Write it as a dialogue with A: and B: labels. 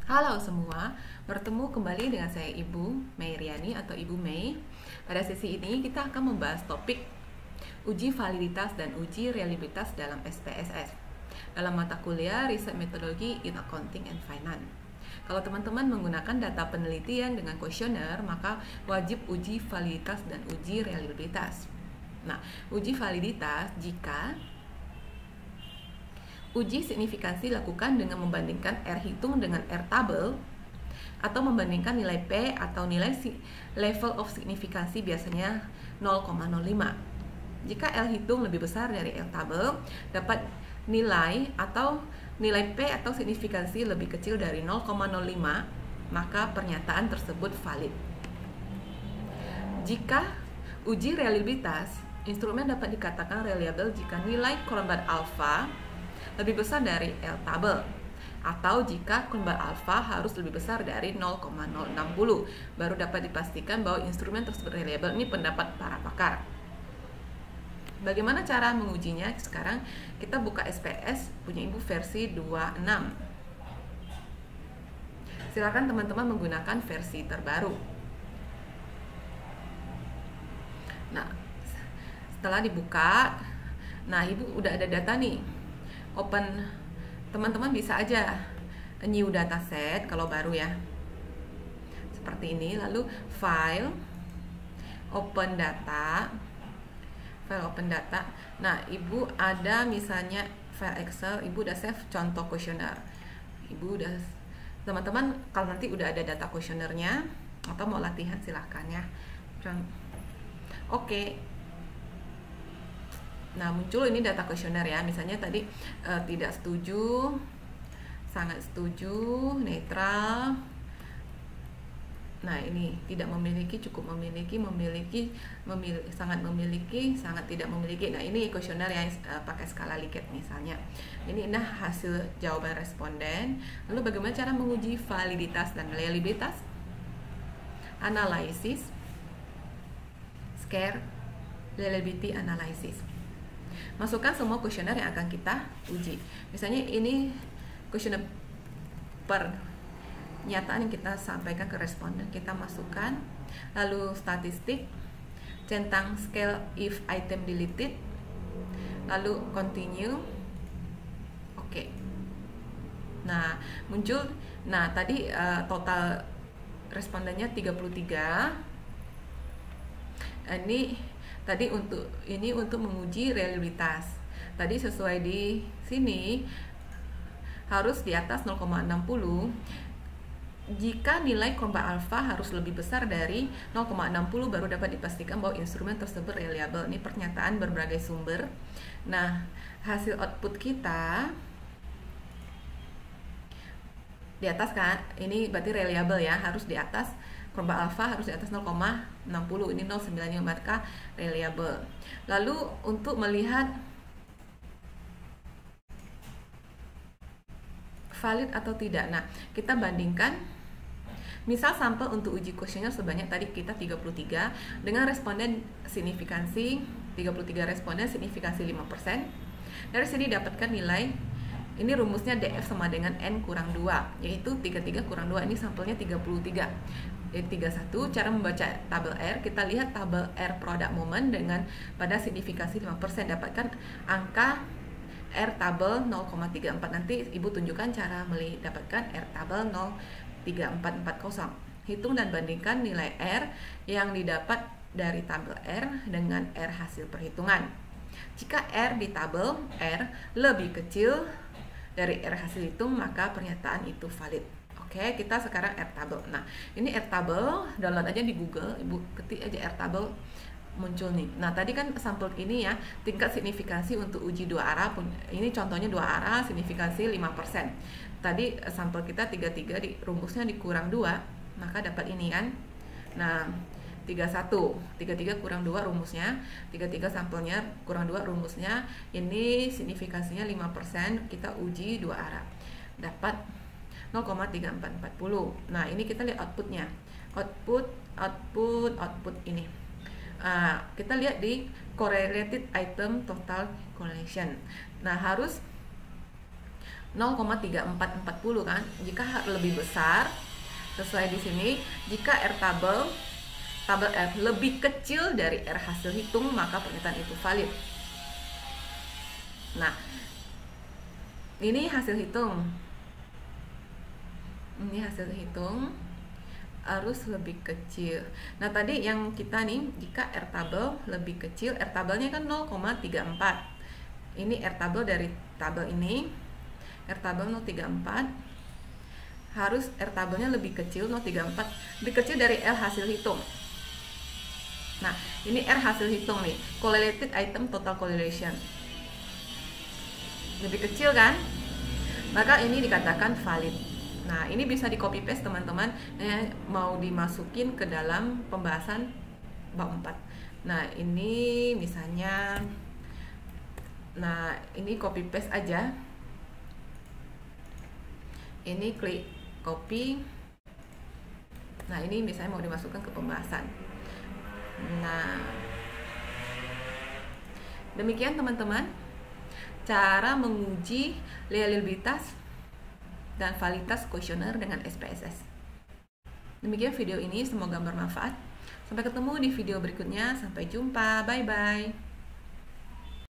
A: Halo semua, bertemu kembali dengan saya Ibu Mei Riani atau Ibu Mei. Pada sesi ini kita akan membahas topik uji validitas dan uji reliabilitas dalam SPSS dalam mata kuliah Riset Metodologi in Accounting and Finance. Kalau teman-teman menggunakan data penelitian dengan kuesioner, maka wajib uji validitas dan uji reliabilitas. Nah, uji validitas jika uji signifikansi dilakukan dengan membandingkan R hitung dengan R tabel atau membandingkan nilai P atau nilai level of signifikansi biasanya 0,05. Jika L hitung lebih besar dari L tabel, dapat nilai atau nilai P atau signifikansi lebih kecil dari 0,05, maka pernyataan tersebut valid. Jika uji reliabilitas, instrumen dapat dikatakan reliable jika nilai korban alfa lebih besar dari L tabel, atau jika korban alfa harus lebih besar dari 0,060 baru dapat dipastikan bahwa instrumen tersebut reliable. Ini pendapat para pakar. Bagaimana cara mengujinya? Sekarang kita buka SPS punya Ibu versi 26. Silakan teman-teman menggunakan versi terbaru. Nah, setelah dibuka, nah Ibu udah ada data nih. Open, teman-teman bisa aja new dataset kalau baru ya, seperti ini. Lalu file open data, nah Ibu ada misalnya file Excel, Ibu udah save contoh kuesioner. Ibu udah, teman-teman kalau nanti udah ada data kuesionernya atau mau latihan silahkan ya. Oke. Nah, muncul ini data kuesioner ya. Misalnya tadi tidak setuju, sangat setuju, netral. Nah, ini tidak memiliki, cukup memiliki, sangat memiliki, sangat tidak memiliki. Nah, ini kuesioner yang pakai skala Likert misalnya. Ini hasil jawaban responden. Lalu bagaimana cara menguji validitas dan reliabilitas? Analisis, SCARE, reliability analysis. Masukkan semua kuesioner yang akan kita uji. Misalnya ini kuesioner pernyataan yang kita sampaikan ke responden, kita masukkan. Lalu statistik, centang scale if item deleted, lalu continue. Oke. Nah, muncul, nah tadi total respondennya 33. Ini tadi untuk menguji reliabilitas. Tadi sesuai di sini harus di atas 0,60. Jika nilai korban alfa harus lebih besar dari 0,60 baru dapat dipastikan bahwa instrumen tersebut reliable. Ini pernyataan berbagai sumber. Nah, hasil output kita di atas kan, ini berarti reliable ya, harus di atas. Korban alfa harus di atas 0,60, ini 0,9, maka reliable. Lalu untuk melihat valid atau tidak, nah kita bandingkan. Misal sampel untuk uji kuesioner sebanyak tadi kita 33 dengan responden signifikansi 33 responden signifikansi 5%. Dari sini dapatkan nilai, ini rumusnya DF sama dengan N kurang 2, yaitu 33 kurang 2, ini sampelnya 33. 31. Cara membaca tabel R, kita lihat tabel R product moment dengan pada signifikansi 5%, dapatkan angka R tabel 0,34. Nanti Ibu tunjukkan cara mendapatkan R tabel 0,3440. Hitung dan bandingkan nilai R yang didapat dari tabel R dengan R hasil perhitungan. Jika R di tabel R lebih kecil dari R hasil hitung, maka pernyataan itu valid. Oke, kita sekarang R tabel. Nah, ini R tabel, download aja di Google, Ibu ketik aja R tabel, muncul nih. Nah, tadi kan sampel ini ya, tingkat signifikansi untuk uji dua arah, ini contohnya dua arah, signifikansi 5%. Tadi sampel kita 33, rumusnya dikurang 2, maka dapat ini kan. Nah, 33 kurang 2 rumusnya, 33 sampelnya kurang 2 rumusnya, ini signifikansinya 5%, kita uji dua arah. Dapat 0,3440. Nah, ini kita lihat outputnya. Output ini. Kita lihat di correlated item total correlation. Nah, harus 0,3440 kan. Jika lebih besar, sesuai di sini, jika R tabel R lebih kecil dari R hasil hitung, maka pernyataan itu valid. Nah, ini hasil hitung. Ini hasil hitung harus lebih kecil. Nah, tadi yang kita nih, jika R tabel lebih kecil, R tabelnya kan 0,34. Ini R tabel dari tabel ini, R tabel 0,34. Harus R tabelnya lebih kecil, 0,34, lebih kecil dari L hasil hitung. Nah, ini R hasil hitung nih, correlated item total correlation. Lebih kecil kan? Maka ini dikatakan valid. Nah, ini bisa di copy paste teman-teman, mau dimasukin ke dalam pembahasan bab 4. Nah, ini misalnya, nah ini copy paste aja. Ini klik copy. Nah, ini misalnya mau dimasukkan ke pembahasan. Nah, demikian teman-teman cara menguji reliabilitas dan validitas kuesioner dengan SPSS. Demikian video ini, semoga bermanfaat. Sampai ketemu di video berikutnya. Sampai jumpa. Bye-bye.